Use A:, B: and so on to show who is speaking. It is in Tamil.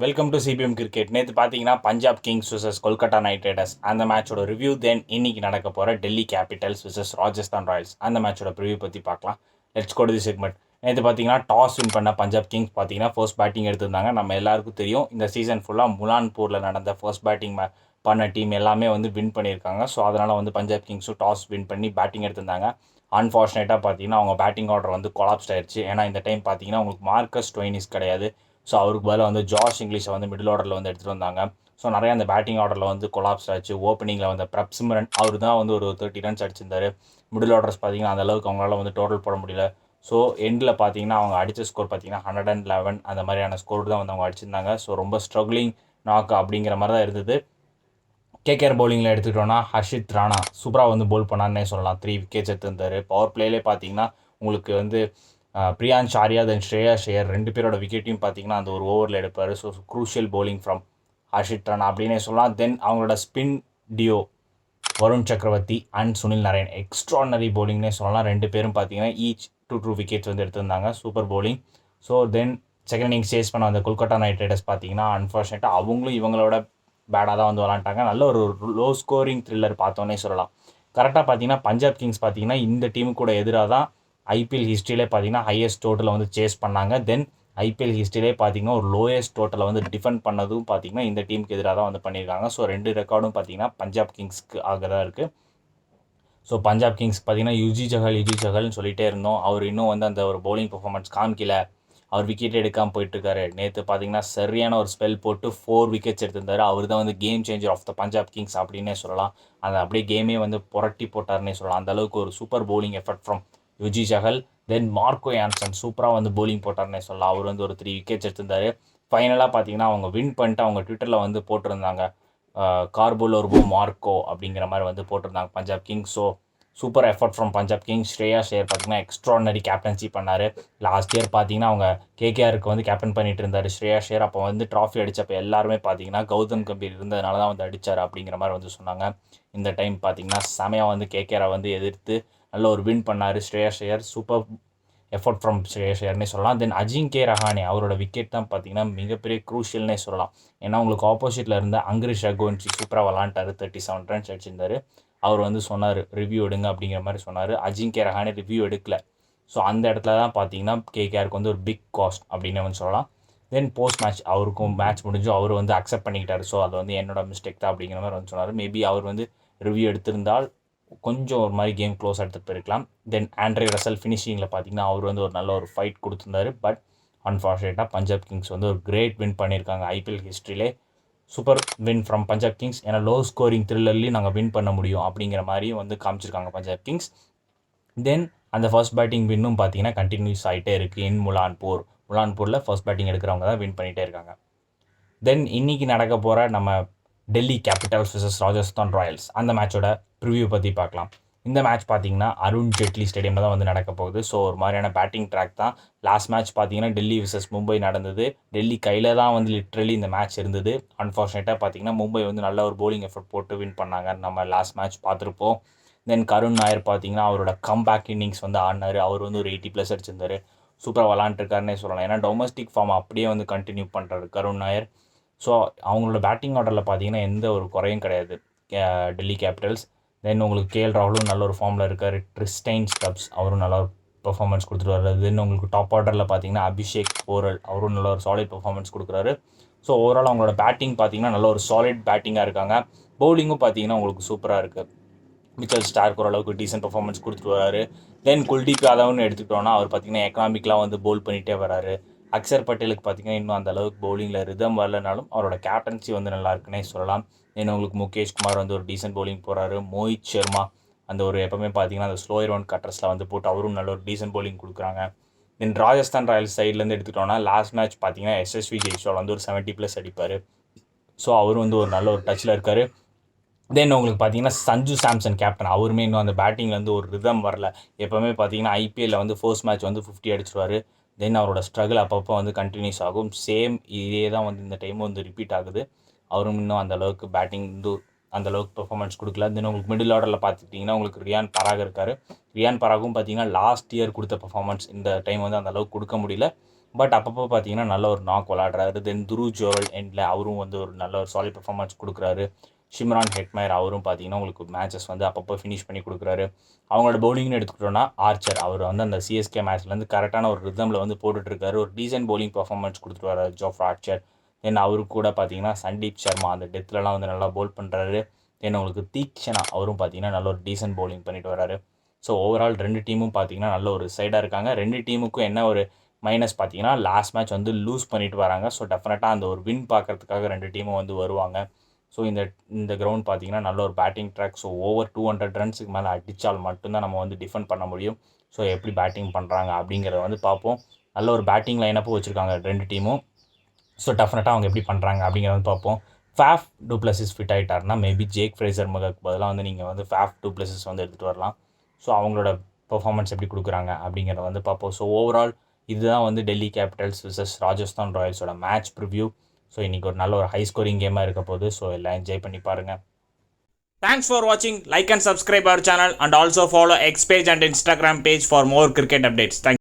A: Welcome to CPM cricket. நேற்று பார்த்தீங்கன்னா Punjab kings vs Kolkata knight riders அந்த மேட்சோட ரிவ்யூ. தென் இன்னைக்கு நடக்க போகிற Delhi capitals vs Rajasthan royals அந்த மேட்சோட ரிவ்யூ பற்றி பார்க்கலாம். Let's go to the segment. நேற்று பார்த்தீங்கன்னா டாஸ் வின் பண்ண பஞ்சாப் கிங்ஸ் பார்த்தீங்கன்னா ஃபர்ஸ்ட் பேட்டிங் எடுத்திருந்தாங்க. நம்ம எல்லாருக்கும் தெரியும் இந்த சீசன் ஃபுல்லாக முலான்பூரில் நடந்த ஃபர்ஸ்ட் பேட்டிங் பண்ண டீம் எல்லாமே வந்து வின் பண்ணியிருக்காங்க. ஸோ அதனால் வந்து பஞ்சாப் கிங்ஸும் டாஸ் வின் பண்ணி பேட்டிங் எடுத்திருந்தாங்க. அன்ஃபார்ச்சுனேட்டாக பார்த்தீங்கன்னா அவங்க பேட்டிங் ஆர்டர் வந்து கொலாப்ஸ்ட் ஆயிடுச்சு. ஏன்னா இந்த டைம் பார்த்தீங்கன்னா உங்களுக்கு மார்க்கஸ் ஸ்டோயினிஸ் கிடையாது. ஸோ அவருக்கு பதிலாக வந்து ஜார்ஜ் இங்கிலீஷை வந்து மிடில் ஆர்டரில் வந்து எடுத்துகிட்டு வந்தாங்க. ஸோ நிறைய அந்த பேட்டிங் ஆர்டரில் வந்து கொலாப்ஸ் ஆச்சு. ஓப்பனிங்கில் வந்து பிரப்சிம்ரன் அவர் தான் வந்து ஒரு 30 ரன்ஸ் அடிச்சிருந்தார். மிடில் ஆர்டர்ஸ் பார்த்தீங்கன்னா அந்தளவுக்கு அவங்களால வந்து டோட்டல் போட முடியல. ஸோ எண்டில் பார்த்தீங்கன்னா அவங்க அடித்த ஸ்கோர் பார்த்தீங்கன்னா 111 அந்த மாதிரியான ஸ்கோர் தான் வந்து அவங்க அடிச்சிருந்தாங்க. ஸோ ரொம்ப ஸ்ட்ரகிளிங் நாக் அப்படிங்கிற மாதிரி தான் இருந்தது. கேகேஆர் பவுலிங்கில் எடுத்துக்கிட்டோன்னா ஹர்ஷித் ராணா சூப்பராக வந்து போல் பண்ணார்னே சொல்லலாம். 3 விக்கெட்ஸ் எடுத்திருந்தார். பவர் பிளேலே பார்த்தீங்கன்னா உங்களுக்கு வந்து பிரியான்ஷ் ஆர்யா தென் ஸ்ரேயா ஷேயர் 2 பேரோட விக்கெட்டையும் பார்த்தீங்கன்னா அந்த ஒரு ஓவரில் எடுப்பார். So crucial bowling from Harshit Rana அப்படின்னே சொல்லலாம். தென் அவங்களோட spin duo Varun Chakravarthy and Sunil Narine extraordinary பவுலிங்னே சொல்லலாம். 2 பேரும் பார்த்தீங்கன்னா ஈச் 2 விக்கெட்ஸ் வந்து எடுத்திருந்தாங்க. Super bowling. So then second innings chase பண்ண அந்த கொல்கட்டா நைட் ரைடர்ஸ் பார்த்தீங்கன்னா அன்ஃபார்ச்சுனேட்டாக அவங்களும் இவங்களோட பேடாக தான் வந்து விளாண்டாங்க. நல்ல ஒரு லோ ஸ்கோரிங் த்ரில்லர் பார்த்தோன்னே சொல்லலாம். கரெக்டாக பார்த்தீங்கன்னா பஞ்சாப் கிங்ஸ் பார்த்தீங்கன்னா இந்த டீமு கூட எதிராக தான் ஐபிஎல் ஹிஸ்ட்ரியிலே பார்த்தீங்கன்னா ஹையஸ்ட் டோட்டலை வந்து சேஸ் பண்ணாங்க. தென் ஐபிஎல் ஹிஸ்ட்ரியிலே பார்த்தீங்கன்னா ஒரு லோயஸ்ட் டோட்டலை வந்து டிஃபெண்ட் பண்ணதும் பார்த்தீங்கன்னா இந்த டீமுக்கு எதிராக தான் வந்து பண்ணியிருக்காங்க. ஸோ 2 ரெக்கார்டும் பார்த்தீங்கன்னா பஞ்சாப் கிங்ஸ்க்கு ஆக தான் இருக்குது. ஸோ பஞ்சாப் கிங்ஸ் பார்த்தீங்கன்னா யுஜி சஹல்னு சொல்லிகிட்டே இருந்தோம். அவர் இன்னும் வந்து அந்த ஒரு பவுலிங் பர்ஃபார்மன்ஸ் காமிக்கல. அவர் விக்கெட் எடுக்காமல் போயிட்டுருக்காரு. நேற்று பார்த்தீங்கன்னா சரியான ஒரு ஸ்பெல் போட்டு 4 விக்கெட்ஸ் எடுத்திருந்தார். அவர் தான் வந்து game changer of the Punjab kings அப்படின்னே சொல்லலாம். அந்த அப்படியே கேமே வந்து புரட்டி போட்டார்னே சொல்லலாம். அந்தளவுக்கு ஒரு super bowling effort from Yuzi Chahal. Then Marco Jansen சூப்பராக வந்து பவுலிங் போட்டார்னே சொல்லலாம். அவர் வந்து ஒரு 3 விக்கெட்ஸ் எடுத்திருந்தார். ஃபைனலாக பார்த்தீங்கன்னா அவங்க வின் பண்ணிட்டு அவங்க ட்விட்டரில் வந்து போட்டிருந்தாங்க கார்போல் ஒரு மார்க்கோ அப்படிங்கிற மாதிரி வந்து போட்டிருந்தாங்க Punjab Kings. So super effort from Punjab Kings. Shreya share பார்த்தீங்கன்னா எக்ஸ்ட்ரானரி கேப்டன்சி பண்ணார். லாஸ்ட் இயர் பார்த்தீங்கன்னா அவங்க கேகேஆருக்கு வந்து கேப்டன் பண்ணிட்டு இருந்தார் ஸ்ரேயா ஷேர். அப்போ வந்து ட்ராஃபி அடித்தப்போ எல்லாருமே பார்த்தீங்கன்னா கௌதம் கம்பீர் இருந்ததுனால தான் வந்து அடித்தார் அப்படிங்கிற மாதிரி வந்து சொன்னாங்க. இந்த டைம் பார்த்தீங்கன்னா செமையாக வந்து கேகேஆரை வந்து எதிர்த்து நல்ல ஒரு வின் பண்ணார் Shreyas Iyer. Super effort from Shreyas ஷேர்னே சொல்லலாம். தென் அஜிங்கே ரஹானே அவரோட விக்கெட் தான் பார்த்தீங்கன்னா மிகப்பெரிய க்ரூஷியல்னே சொல்லலாம். ஏன்னா உங்களுக்கு ஆப்போசிட்டில் இருந்த அங்கிரிஷ் ரகுவன்ஷி சூப்பராக விளாண்டார். 37 ரன்ஸ் அடிச்சிருந்தார். அவர் வந்து சொன்னார் ரிவ்யூ எடுங்க அப்படிங்கிற மாதிரி சொன்னார். அஜிங்கே ரஹானே ரிவ்யூ எடுக்கல. ஸோ அந்த இடத்துல தான் பார்த்தீங்கன்னா கேகேஆருக்கு வந்து ஒரு பிக் காஸ்ட் அப்படின்னு வந்து சொல்லலாம். தென் போஸ்ட் மேட்ச் அவருக்கும் மேட்ச் முடிஞ்சு அவர் வந்து அக்செப்ட் பண்ணிக்கிட்டார். ஸோ அது வந்து என்னோட மிஸ்டேக் தான் அப்படிங்கிற மாதிரி வந்து சொன்னார். மேபி அவர் வந்து ரிவ்யூ எடுத்திருந்தால் கொஞ்சம் ஒரு மாதிரி கேம் க்ளோஸ் எடுத்துகிட்டு போயிருக்கலாம். தென் ஆண்ட்ரே ரசல் ஃபினிஷிங்கில் பார்த்தீங்கன்னா அவர் வந்து ஒரு நல்ல ஒரு ஃபைட் கொடுத்துருந்தாரு. பட் அன்ஃபார்ச்சுனேட்டாக பஞ்சாப் கிங்ஸ் வந்து ஒரு கிரேட் வின் பண்ணியிருக்காங்க ஐபிஎல் ஹிஸ்ட்ரியிலே. Super win from Punjab kings. ஏன்னா லோ ஸ்கோரிங் த்ரில்லர்லேயும் நாங்கள் வின் பண்ண முடியும் அப்படிங்கிற மாதிரியும் வந்து காமிச்சிருக்காங்க பஞ்சாப் கிங்ஸ். தென் அந்த ஃபர்ஸ்ட் பேட்டிங் வின்னும் பார்த்தீங்கன்னா கண்டினியூஸ் ஆகிட்டே இருக்குது இன் முலான்பூரில் ஃபர்ஸ்ட் பேட்டிங் எடுக்கிறவங்க தான் வின் பண்ணிகிட்டே இருக்காங்க. தென் இன்றைக்கி நடக்க போகிற நம்ம Delhi capitals vs Rajasthan royals அந்த மேட்சோட ப்ரிவ்யூ பற்றி பார்க்கலாம். இந்த மேட்ச் பார்த்தீங்கன்னா அருண் ஜேட்லி ஸ்டேடியமில் தான் வந்து நடக்க போகுது. ஸோ ஒரு மாதிரியான பேட்டிங் ட்ராக் தான். லாஸ்ட் மேட்ச் பார்த்தீங்கன்னா டெல்லி vs மும்பை நடந்தது. டெல்லி கையில் தான் வந்து லிட்ரலி இந்த மேட்ச் இருந்தது. அன்ஃபார்ச்சுனேட்டாக பார்த்தீங்கன்னா மும்பை வந்து நல்ல ஒரு பவுலிங் எஃபர்ட் போட்டு வின் பண்ணாங்க. நம்ம லாஸ்ட் மேட்ச் பார்த்துருப்போம். தென் கருண் நாயர் பார்த்தீங்கன்னா அவரோட கம்பேக் இன்னிங்ஸ் வந்து ஆடினார். அவர் வந்து ஒரு 80+ அடிச்சிருந்தார். சூப்பராக விளாண்டுருக்காருன்னே சொல்லலாம். ஏன்னா டொமஸ்டிக் ஃபார்ம் அப்படியே வந்து கண்டினியூ பண்ணுறாரு கருண் நாயர். ஸோ அவங்களோட பேட்டிங் ஆர்டரில் பார்த்தீங்கன்னா எந்த ஒரு குறையும் கிடையாது டெல்லி கேபிட்டல்ஸ். தென் உங்களுக்கு கேஎல் ராகுலும் நல்ல ஒரு ஃபார்மில் இருக்கார். ட்ரிஸ்டைன் ஸ்டப்ஸ் அவரும் நல்ல ஒரு பெர்ஃபார்மன்ஸ் கொடுத்துட்டு வர்றாரு. தென் உங்களுக்கு டாப் ஆர்டரில் பார்த்தீங்கன்னா அபிஷேக் போரல் அவரும் நல்ல ஒரு சாலிட் பெர்ஃபார்மன்ஸ் கொடுக்குறாரு. ஸோ ஓவரால் அவங்களோட பேட்டிங் பார்த்தீங்கன்னா நல்ல ஒரு சாலிட் பேட்டிங்காக இருக்காங்க. பவுலிங்கும் பார்த்தீங்கன்னா உங்களுக்கு சூப்பராக இருக்குது. மிச்சல் ஸ்டார்க் ஓரளவுக்கு டீசென்ட் பெர்ஃபார்மன்ஸ் கொடுத்துட்டு வராரு. தென் குல்தீப் யாதவ்னு எடுத்துக்கிட்டோன்னா அவர் பார்த்தீங்கன்னா எக்கனாமிக்லாம் வந்து பவுல் பண்ணிகிட்டே வராரு. அக்ஷர் பட்டேலுக்கு பார்த்தீங்கன்னா இன்னும் அந்த அளவுக்கு பவுலிங்கில் ரிதம் வரலனாலும் அவரோட கேப்டன்சி வந்து நல்லா இருக்குன்னே சொல்லலாம். தென் உங்களுக்கு முகேஷ் குமார் வந்து ஒரு டீசென்ட் பவுலிங் போகிறாரு. மோஹித் சர்மா அந்த ஒரு எப்பவுமே பார்த்தீங்கன்னா அந்த ஸ்லோயர் ரவுண்ட் கட்டர்ஸில் வந்து போட்டு அவரும் நல்ல ஒரு டீசென்ட் பவுலிங் கொடுக்குறாங்க. தென் ராஜஸ்தான் ராயல்ஸ் சைட்லேருந்து எடுத்துக்கிட்டோன்னா லாஸ்ட் மேட்ச் பார்த்தீங்கன்னா எஸ்எஸ்வி ஜெய்ஸ்வால் வந்து ஒரு 70+ அடிப்பார். ஸோ அவரும் வந்து ஒரு நல்ல ஒரு டச்சில் இருக்கார். தென் உங்களுக்கு பார்த்தீங்கன்னா சஞ்சு சாம்சன் கேப்டன் அவருமே இன்னும் அந்த பேட்டிங்கில் வந்து ஒரு ரிதம் வரல. எப்போவுமே பார்த்தீங்கன்னா ஐபிஎல்லில் வந்து ஃபர்ஸ்ட் மேட்ச் வந்து 50 அடிச்சிருவார். தென் அவரோட ஸ்ட்ரகிள் அப்பப்போ வந்து கண்டினியூஸ் ஆகும். சேம் இதே தான் வந்து இந்த டைமும் வந்து ரிப்பீட் ஆகுது. அவரும் இன்னும் அந்தளவுக்கு பேட்டிங் வந்து அந்தளவுக்கு பெர்ஃபார்மன்ஸ் கொடுக்கல. தென் உங்களுக்கு மிடில் ஆர்டரில் பார்த்துக்கிட்டிங்கன்னா உங்களுக்கு ரியான் பராக் இருக்கார். ரியான் பராகும் பார்த்தீங்கன்னா லாஸ்ட் இயர் கொடுத்த பெர்ஃபார்மன்ஸ் இந்த டைம் வந்து அந்தளவுக்கு கொடுக்க முடியல. பட் அப்பப்போ பார்த்தீங்கன்னா நல்ல ஒரு நாக் விளாடுறாரு. தென் துருவ் ஜோரல் எண்டில் அவரும் வந்து ஒரு நல்ல ஒரு சாலிட் பெர்ஃபார்மன்ஸ் கொடுக்குறாரு. ஷிம்ரான் ஹெட்மயர் அவரும் பார்த்தீங்கன்னா உங்களுக்கு மேட்சஸ் வந்து அப்பப்போ ஃபினிஷ் பண்ணி கொடுக்குறாரு. அவங்களோட பவுலிங்னு எடுத்துக்கிட்டோன்னா ஆர்ச்சர் அவர் வந்து அந்த சிஎஸ்கே மேட்ச்லேருந்து கரெக்டான ஒரு ரிதமில் வந்து போட்டுட்ருக்காரு. ஒரு டீசென்ட் பவுலிங் பெர்ஃபார்மன்ஸ் கொடுத்துட்டு வராரு ஜோஃப்ரா ஆர்ச்சர். தென் அவருக்கு கூட பார்த்தீங்கன்னா சந்தீப் சர்மா அந்த டெத்லலாம் வந்து நல்லா பவுல் பண்ணுறாரு. தென் உங்களுக்கு தீக்ஷனா அவரும் பார்த்தீங்கன்னா நல்ல ஒரு டீசென்ட் பவுலிங் பண்ணிட்டு வராரு. ஸோ ஓவரால் 2 டீமும் பார்த்தீங்கன்னா நல்ல ஒரு சைடாக இருக்காங்க. 2 டீமுக்கும் என்ன ஒரு மைனஸ் பார்த்தீங்கன்னா லாஸ்ட் மேட்ச் வந்து லூஸ் பண்ணிட்டு வராங்க. ஸோ டெஃபினட்டாக அந்த ஒரு வின் பார்க்கறதுக்காக 2 டீமும் வந்து வருவாங்க. ஸோ இந்த கிரவுண்ட் பார்த்தீங்கன்னா நல்ல ஒரு பேட்டிங் ட்ராக். ஸோ ஓவர் 200 ரன்ஸுக்கு மேலே அடித்தால் மட்டும்தான் நம்ம வந்து டிஃபெண்ட் பண்ண முடியும். ஸோ எப்படி பேட்டிங் பண்ணுறாங்க அப்படிங்கிறத வந்து பார்ப்போம். நல்ல ஒரு பேட்டிங் லைனப்பும் வச்சுருக்காங்க 2 டீமும். ஸோ டெஃபினட்டாக அவங்க எப்படி பண்ணுறாங்க அப்படிங்கிறத வந்து பார்ப்போம். ஃபேஃப் டு பிளஸஸ் ஃபிட் ஆகிட்டார்னா மேபி ஜேக் ஃப்ரேசர் மகக்கு பதிலாக வந்து நீங்கள் வந்து ஃபேஃப் டு பிளஸஸ் வந்து எடுத்துகிட்டு வரலாம். ஸோ அவங்களோட பெர்ஃபார்மன்ஸ் எப்படி கொடுக்குறாங்க அப்படிங்கிறத வந்து பார்ப்போம். ஸோ ஓவரால் இதுதான் வந்து டெல்லி கேபிட்டல்ஸ் விசஸ் ராஜஸ்தான் ராயல்ஸோட மேட்ச் ப்ரிவ்யூ. ஸோ இன்றைக்கி ஒரு நல்ல ஒரு ஹை ஸ்கோரிங் கேமாக இருக்க போகுது. ஸோ எல்லாம் என்ஜாய் பண்ணி பாருங்கள். Thanks for watching. Like and subscribe our channel and also follow X page and Instagram page for more cricket updates. Thank you.